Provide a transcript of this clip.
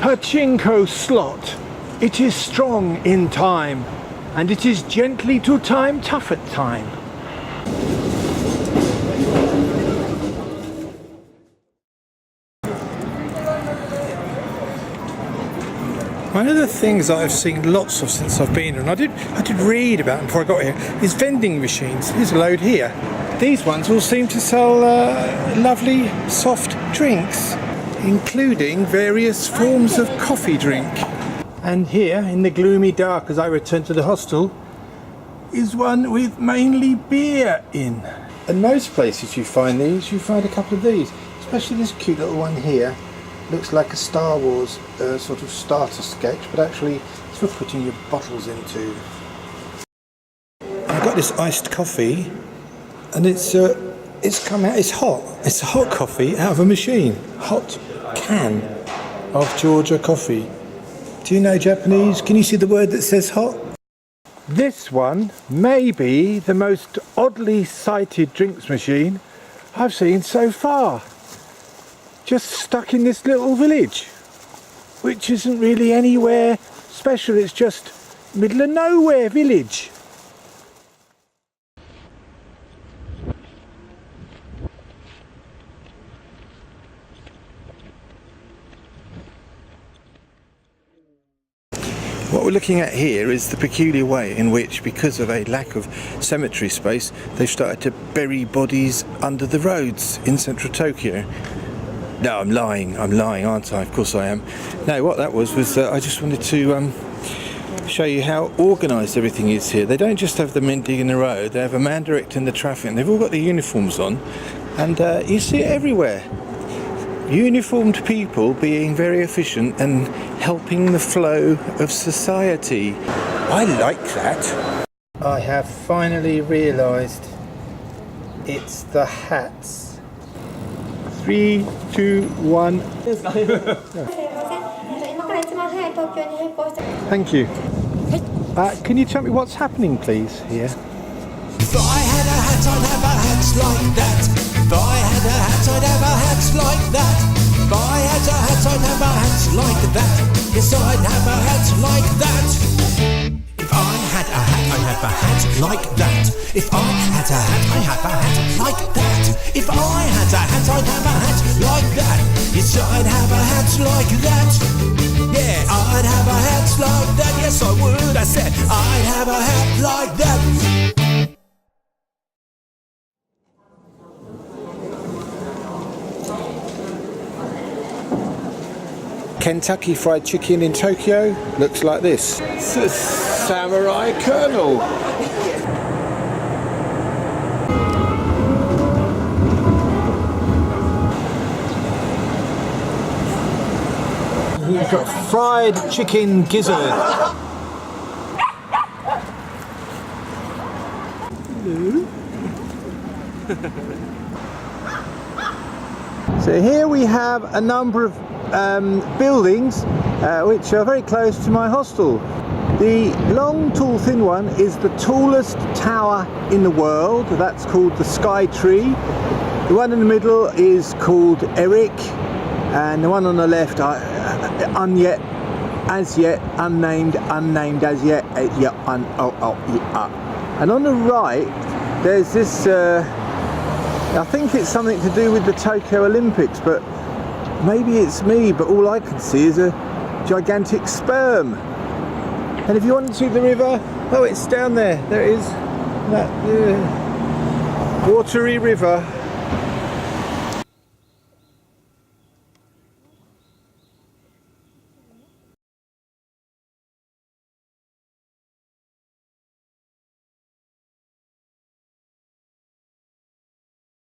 Pachinko slot. It is strong in time, and it is gently to time tough at time. One of the things that I've seen lots of since I've been here, and I did read about them before I got here, is vending machines. Here's a load here. These ones all seem to sell lovely soft drinks, including various forms of coffee drink. And here, in the gloomy dark as I return to the hostel, is one with mainly beer in. In most places you find these, you find a couple of these, especially this cute little one here. Looks like a Star Wars sort of starter sketch, but actually it's for putting your bottles into. I got this iced coffee, and it's come out. It's hot. It's a hot coffee out of a machine. Hot can of Georgia coffee. Do you know Japanese? Can you see the word that says hot? This one may be the most oddly sighted drinks machine I've seen so far. Just stuck in this little village, which isn't really anywhere special. It's just middle of nowhere village. What we're looking at here is the peculiar way in which, because of a lack of cemetery space, they've started to bury bodies under the roads in central Tokyo. No, I'm lying, aren't I? Of course I am. No, what that was I just wanted to show you how organised everything is here. They don't just have the men digging the road, they have a man directing the traffic, and they've all got the uniforms on, and you see it everywhere. Uniformed people being very efficient and helping the flow of society. I like that. I have finally realised it's the hats. 3, 2, 1. Thank you. Can you tell me what's happening, please, here? If I had a hat, I'd have a hat like that. If I had a hat, I'd have a hat like that. If I had a hat, I'd have a hat like that. Yes, I'd have a hat like that. If I had a hat, I'd have a hat like that. If I had a hat, I'd have a hat like that. If I had a hat, I'd have a hat like that. Yes, I'd have a hat like that. Yeah, I'd have a hat like that. Yes, I would. I said I'd have a hat like that. Kentucky Fried Chicken in Tokyo looks like this. It's a samurai colonel. We've got fried chicken gizzard. Hello. So here we have a number of buildings which are very close to my hostel. The long, tall, thin one is the tallest tower in the world. That's called the Sky Tree. The one in the middle is called Eric, and the one on the left, as yet unnamed as yet. And on the right, there's this. I think it's something to do with the Tokyo Olympics, but maybe it's me, but all I can see is a gigantic sperm. And if you want to see the river, oh, it's down there. There it is. That watery river.